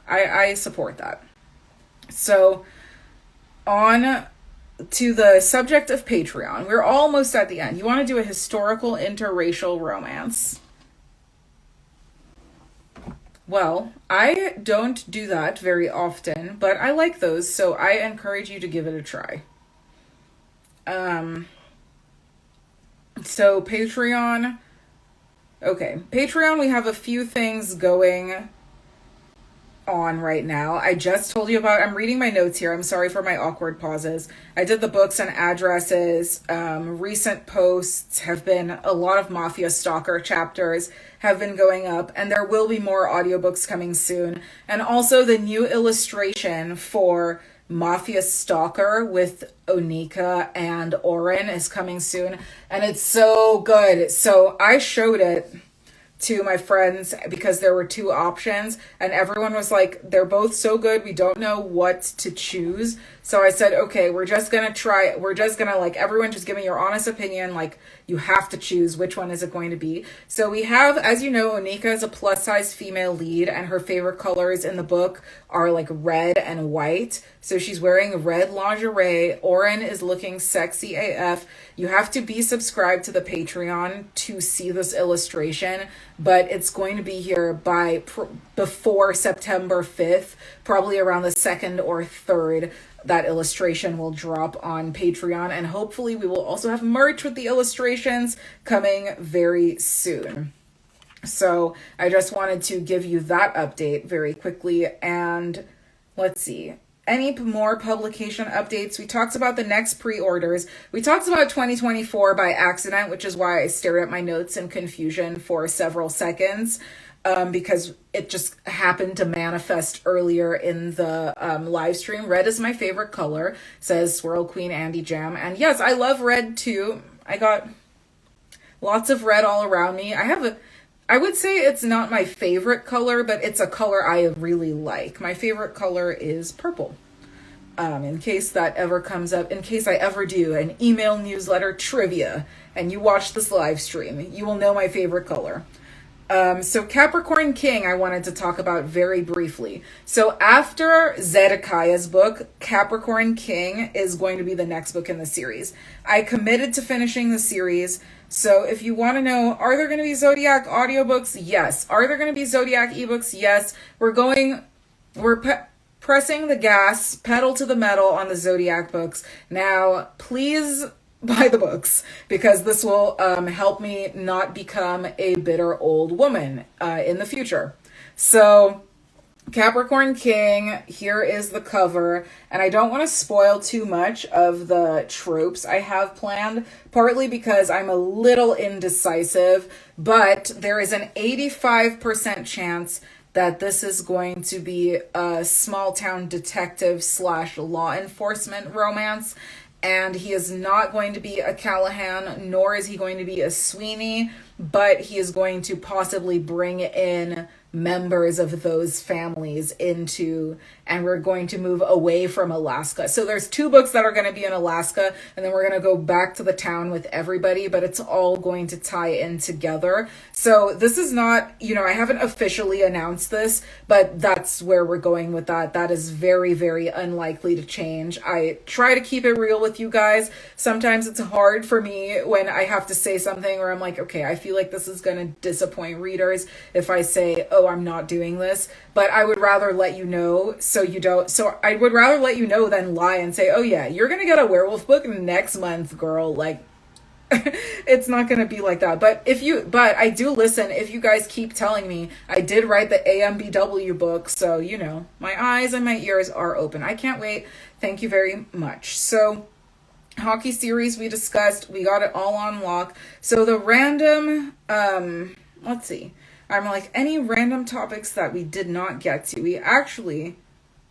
I support that. So on to the subject of Patreon. We're almost at the end. You want to do a historical interracial romance? Well, I don't do that very often, but I like those, so I encourage you to give it a try. So Patreon. Okay, Patreon, we have a few things going on right now. I just told you about, I'm reading my notes here. I'm sorry for my awkward pauses. I did the books and addresses. Recent posts have been a lot of Mafia Stalker chapters have been going up, and there will be more audiobooks coming soon. And also the new illustration for Mafia Stalker with Onika and Oren is coming soon, and it's so good. So I showed it to my friends because there were 2 options, and everyone was like, they're both so good, we don't know what to choose. So I said, okay, we're just gonna try, we're just gonna, like, everyone just give me your honest opinion, like, you have to choose which one is it going to be. So we have, as you know, Onika is a plus size female lead, and her favorite colors in the book are like red and white. So she's wearing red lingerie. Oren is looking sexy AF. You have to be subscribed to the Patreon to see this illustration, but it's going to be here before September 5th, probably around the 2nd or 3rd. That illustration will drop on Patreon, and hopefully we will also have merch with the illustrations coming very soon. So I just wanted to give you that update very quickly. And let's see, any more publication updates? We talked about the next pre-orders. We talked about 2024 by accident, which is why I stared at my notes in confusion for several seconds. Because it just happened to manifest earlier in the live stream. Red is my favorite color, says Swirl Queen Andy Jam. And yes, I love red too. I got lots of red all around me. I would say it's not my favorite color, but it's a color I really like. My favorite color is purple. in case that ever comes up, in case I ever do an email newsletter trivia and you watch this live stream, you will know my favorite color. So Capricorn King, I wanted to talk about very briefly. So after Zedekiah's book, Capricorn King is going to be the next book in the series. I committed to finishing the series. So if you want to know, are there going to be Zodiac audiobooks? Yes. Are there going to be Zodiac ebooks? Yes. We're pressing the gas, pedal to the metal on the Zodiac books. Now, please buy the books, because this will help me not become a bitter old woman in the future. So Capricorn King, here is the cover, and I don't want to spoil too much of the tropes I have planned, partly because I'm a little indecisive, but there is an 85% chance that this is going to be a small town detective / law enforcement romance. And he is not going to be a Callahan, nor is he going to be a Sweeney, but he is going to possibly bring in members of those families into, and we're going to move away from Alaska. So there's 2 books that are going to be in Alaska, and then we're going to go back to the town with everybody, but it's all going to tie in together. So this is not, I haven't officially announced this, but that's where we're going with that. That is very, very unlikely to change. I try to keep it real with you guys. Sometimes it's hard for me when I have to say something where I'm like, okay, I feel like this is going to disappoint readers if I say, oh, I'm not doing this, but I would rather let you know so I would rather let you know than lie and say, oh yeah, you're gonna get a werewolf book next month, girl. Like, it's not gonna be like that. But I do listen if you guys keep telling me. I did write the AMBW book, so my eyes and my ears are open. I can't wait. Thank you very much. So hockey series we discussed, we got it all on lock. So the random, let's see. I'm like, any random topics that we did not get to. We actually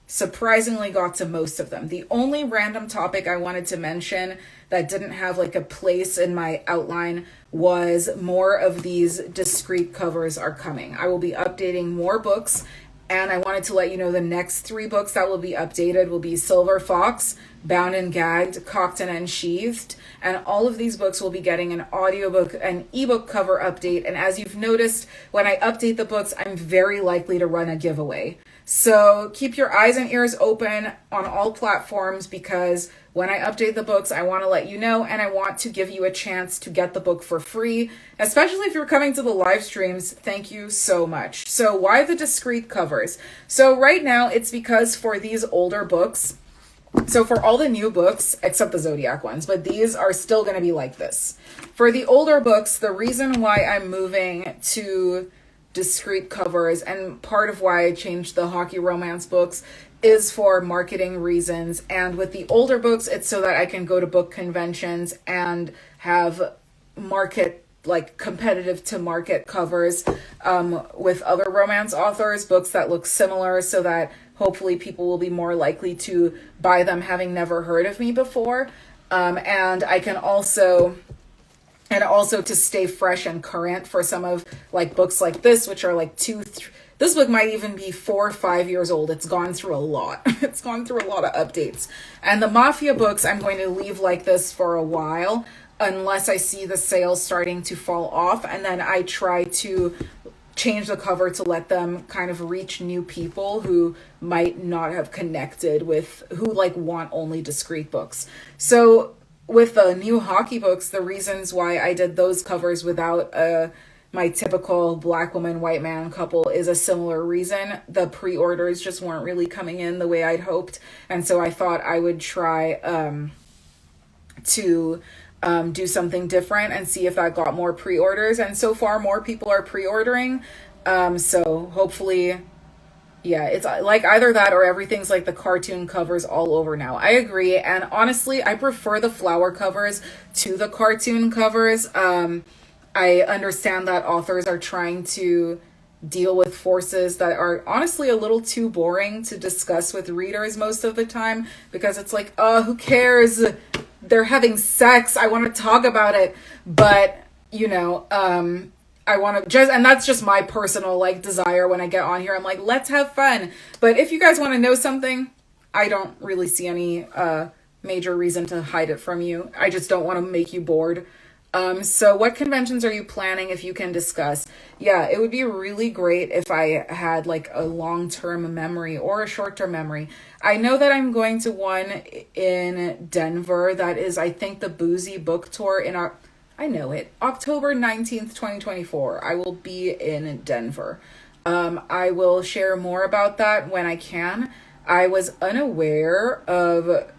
surprisingly got to most of them. The only random topic I wanted to mention that didn't have like a place in my outline was more of these discrete covers are coming. I will be updating more books, and I wanted to let you know the next 3 books that will be updated will be Silver Fox, Bound and Gagged, Cocked and Unsheathed, and all of these books will be getting an audiobook, an ebook cover update. And as you've noticed, when I update the books, I'm very likely to run a giveaway. So keep your eyes and ears open on all platforms, because when I update the books, I want to let you know, and I want to give you a chance to get the book for free, especially if you're coming to the live streams. Thank you so much. So why the discrete covers? So right now it's because for these older books, so for all the new books, except the Zodiac ones, but these are still going to be like this. For the older books, the reason why I'm moving to discrete covers, and part of why I changed the hockey romance books, is for marketing reasons. And with the older books, it's so that I can go to book conventions and have competitive to market covers with other romance authors, books that look similar, so that hopefully people will be more likely to buy them having never heard of me before. And I can also to stay fresh and current for some of books like this, which are this book might even be 4 or 5 years old. It's gone through a lot. It's gone through a lot of updates. And the Mafia books, I'm going to leave like this for a while, unless I see the sales starting to fall off. And then I try to change the cover to let them kind of reach new people who might not have connected with, who want only discrete books. So with the new hockey books, the reasons why I did those covers without my typical black woman, white man couple is a similar reason. The pre-orders just weren't really coming in the way I'd hoped. And so I thought I would try to do something different and see if that got more pre-orders. And so far, more people are pre-ordering. So hopefully, yeah, it's like either that or everything's like the cartoon covers all over now. I agree. And honestly, I prefer the flower covers to the cartoon covers. I understand that authors are trying to deal with forces that are honestly a little too boring to discuss with readers most of the time, because it's like, oh, who cares? They're having sex. I want to talk about it. But, I want to and that's just my personal desire when I get on here. I'm like, let's have fun. But if you guys want to know something, I don't really see any major reason to hide it from you. I just don't want to make you bored. So what conventions are you planning, if you can discuss? Yeah, it would be really great if I had like a long-term memory or a short-term memory. I know that I'm going to one in Denver. That is, I think, the Boozy Book Tour in our, I know it, October 19th, 2024. I will be in Denver. I will share more about that when I can. I was unaware of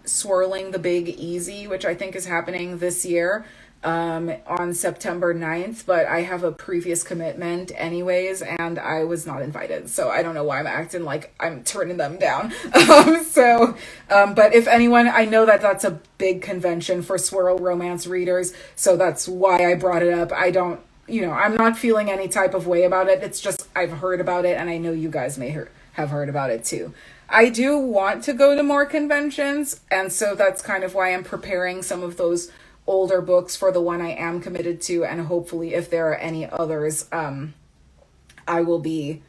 Swirling the Big Easy, which I think is happening this year on September 9th, but I have a previous commitment anyways, and I was not invited. So I don't know why I'm acting like I'm turning them down. But if anyone, I know that that's a big convention for swirl romance readers, so that's why I brought it up. I don't, I'm not feeling any type of way about it. It's just I've heard about it, and I know you guys may have heard about it too. I do want to go to more conventions, and so that's kind of why I'm preparing some of those older books for the one I am committed to, and hopefully if there are any others I will be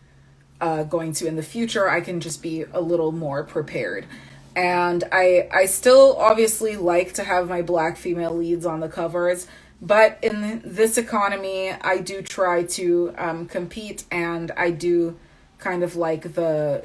going to in the future, I can just be a little more prepared. And I still obviously like to have my Black female leads on the covers, but in this economy, I do try to compete, and I do kind of like the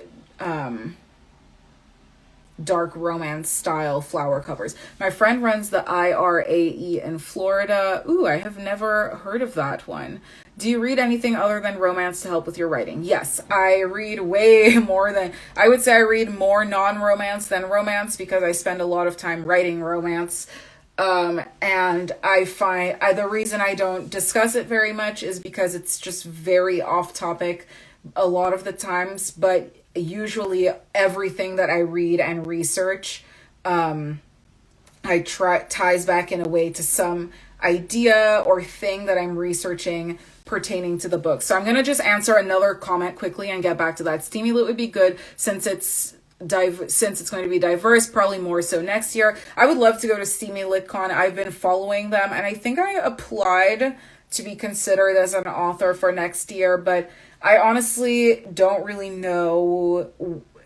dark romance style flower covers. My friend runs the IRAE in Florida. Ooh, I have never heard of that one. Do you read anything other than romance to help with your writing? Yes, I read way more than, I would say I read more non-romance than romance because I spend a lot of time writing romance. And I find the reason I don't discuss it very much is because it's just very off topic a lot of the times, but usually everything that I read and research, ties back in a way to some idea or thing that I'm researching pertaining to the book. So I'm going to just answer another comment quickly and get back to that. Steamy Lit would be good since it's going to be diverse, probably more so next year. I would love to go to Steamy LitCon. I've been following them, and I think I applied to be considered as an author for next year, but I honestly don't really know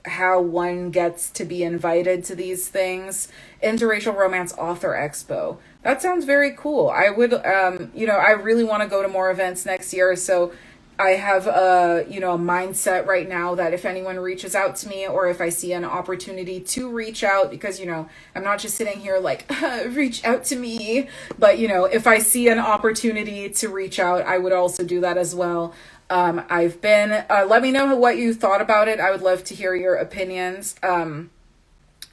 how one gets to be invited to these things. Interracial Romance Author Expo. That sounds very cool. I would, I really want to go to more events next year, so I have a mindset right now that if anyone reaches out to me, or if I see an opportunity to reach out, because, I'm not just sitting here like, reach out to me, but, if I see an opportunity to reach out, I would also do that as well. Let me know what you thought about it. I would love to hear your opinions. And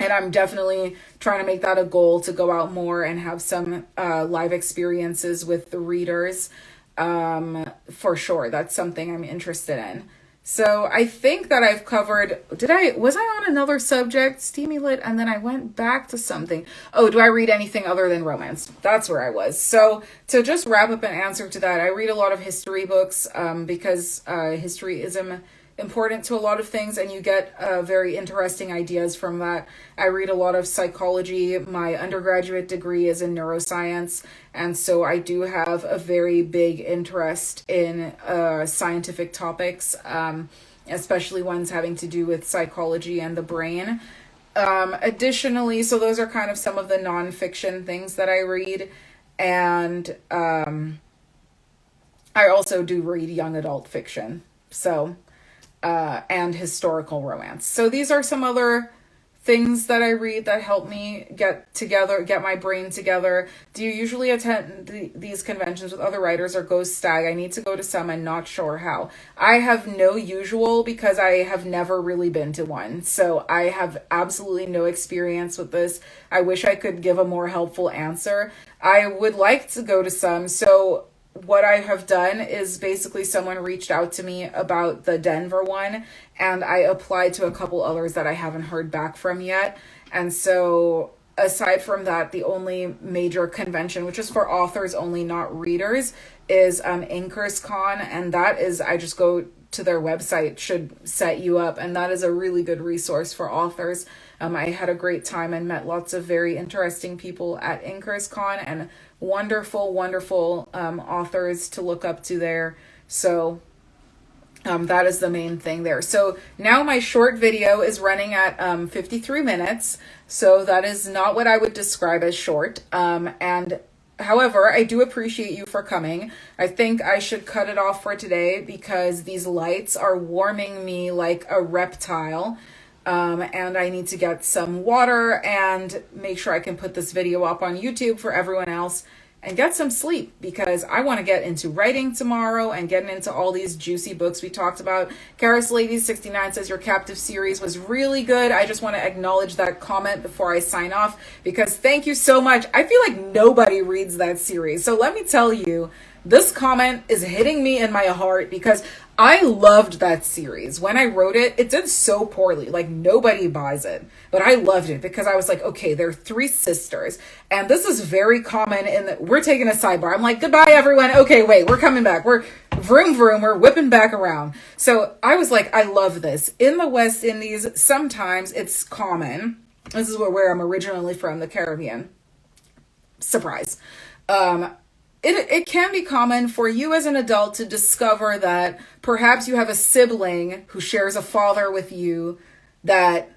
I'm definitely trying to make that a goal to go out more and have some live experiences with the readers. For sure. That's something I'm interested in. So I think that I've covered, was I on another subject, Steamy Lit, and then I went back to something. Oh, do I read anything other than romance? That's where I was. So to just wrap up an answer to that, I read a lot of history books, because history is important to a lot of things, and you get very interesting ideas from that. I read a lot of psychology. My undergraduate degree is in neuroscience, and so I do have a very big interest in scientific topics, especially ones having to do with psychology and the brain. Additionally, so those are kind of some of the nonfiction things that I read, and I also do read young adult fiction. So and historical romance. So these are some other things that I read that help me get my brain together. Do you usually attend these conventions with other writers or go stag? I need to go to some and not sure how. I have no usual because I have never really been to one. So I have absolutely no experience with this. I wish I could give a more helpful answer. I would like to go to some. So what I have done is basically someone reached out to me about the Denver one, and I applied to a couple others that I haven't heard back from yet. And so aside from that, the only major convention, which is for authors only, not readers, is Inkers Con, and that is, I just go to their website, should set you up, and that is a really good resource for authors. I had a great time and met lots of very interesting people at Inkers Con, and wonderful authors to look up to there. So That is the main thing there. So now my short video is running at 53 minutes. So that is not what I would describe as short. And however, I do appreciate you for coming. I think I should cut it off for today because these lights are warming me like a reptile. And I need to get some water and make sure I can put this video up on YouTube for everyone else and get some sleep because I want to get into writing tomorrow and getting into all these juicy books we talked about. Karis Lady 69 says your captive series was really good. I just want to acknowledge that comment before I sign off because thank you so much. I feel like nobody reads that series. So let me tell you, this comment is hitting me in my heart because I loved that series. When I wrote it, it did so poorly. Like nobody buys it, but I loved it because I was like, okay, they're three sisters. And this is very common we're taking a sidebar. I'm like, goodbye everyone. Okay, wait, we're coming back. We're vroom vroom. We're whipping back around. So I was like, I love this. In the West Indies, sometimes it's common. This is where I'm originally from, the Caribbean. Surprise. It can be common for you as an adult to discover that perhaps you have a sibling who shares a father with you that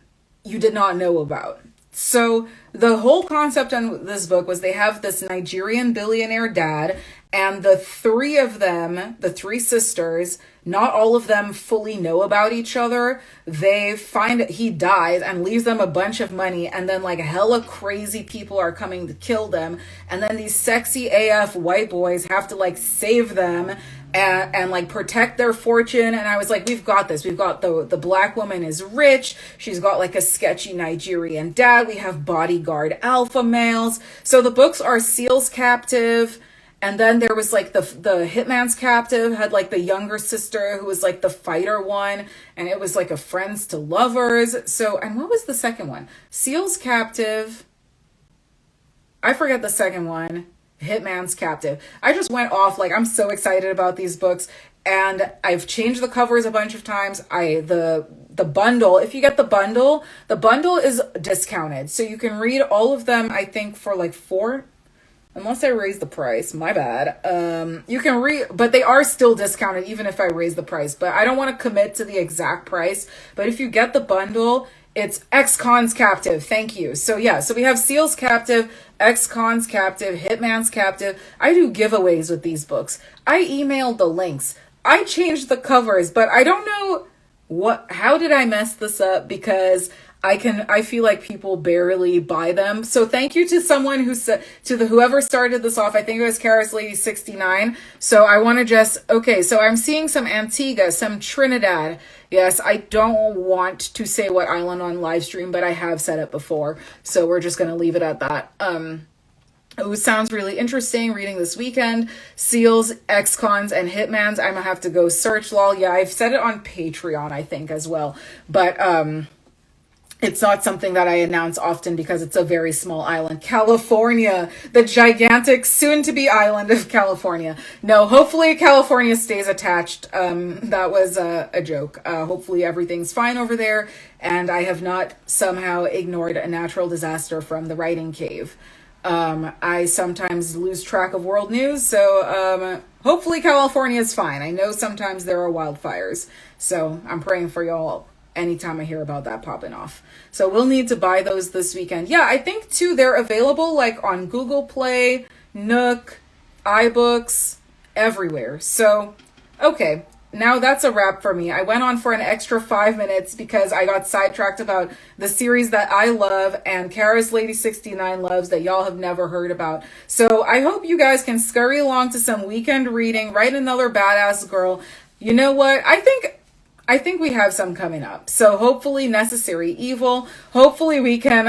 you did not know about. So the whole concept on this book was they have this Nigerian billionaire dad and the three of them, the three sisters, not all of them fully know about each other. They find that he dies and leaves them a bunch of money. And then like hella crazy people are coming to kill them. And then these sexy AF white boys have to like save them and like protect their fortune. And I was like, we've got this. We've got the black woman is rich. She's got like a sketchy Nigerian dad. We have bodyguard alpha males. So the books are Seal's Captive. And then there was like the Hitman's Captive had like the younger sister who was like the fighter one. And it was like a friends to lovers. So, and what was the second one? Seal's Captive. I forget the second one. Hitman's Captive. I just went off like I'm so excited about these books. And I've changed the covers a bunch of times. The bundle, if you get the bundle is discounted. So you can read all of them, I think, for like $4. Unless I raise the price, my bad. You can read, but they are still discounted even if I raise the price. But I don't want to commit to the exact price. But if you get the bundle, it's Ex-Con's Captive. Thank you. So yeah, so we have Seal's Captive, Ex-Con's Captive, Hitman's Captive. I do giveaways with these books. I emailed the links. I changed the covers, but I don't know how did I mess this up because I feel like people barely buy them. So thank you to someone who said, whoever started this off. I think it was Karis Lady 69. So I want to okay, so I'm seeing some Antigua, some Trinidad. Yes, I don't want to say what island on live stream, but I have said it before. So we're just going to leave it at that. It sounds really interesting reading this weekend. Seals, Ex-Cons, and Hitmans. I'm going to have to go search lol. Yeah, I've said it on Patreon, I think, as well. But, it's not something that I announce often because it's a very small island. California, the gigantic soon-to-be island of California. No, hopefully California stays attached. That was a joke. Hopefully everything's fine over there, and I have not somehow ignored a natural disaster from the writing cave. I sometimes lose track of world news, so hopefully California is fine. I know sometimes there are wildfires, so I'm praying for y'all anytime I hear about that popping off. So we'll need to buy those this weekend. Yeah, I think too they're available like on Google Play, Nook, iBooks, everywhere. So, okay, now that's a wrap for me. I went on for an extra 5 minutes because I got sidetracked about the series that I love and Karis Lady 69 loves that y'all have never heard about. So I hope you guys can scurry along to some weekend reading, write another badass girl. You know what? I think we have some coming up. So hopefully Necessary Evil. Hopefully we can,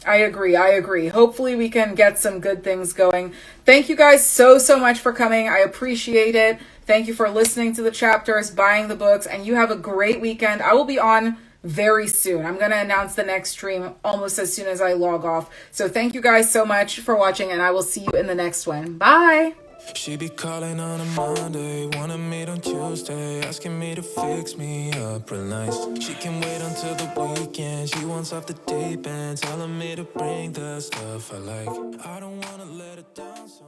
I agree. Hopefully we can get some good things going. Thank you guys so much for coming. I appreciate it. Thank you for listening to the chapters, buying the books, and you have a great weekend. I will be on very soon. I'm going to announce the next stream almost as soon as I log off. So thank you guys so much for watching, and I will see you in the next one. Bye. She be calling on a Monday, wanna meet on Tuesday, asking me to fix me up real nice. She can wait until the weekend, she wants off the deep end, telling me to bring the stuff I like. I don't wanna let her down, so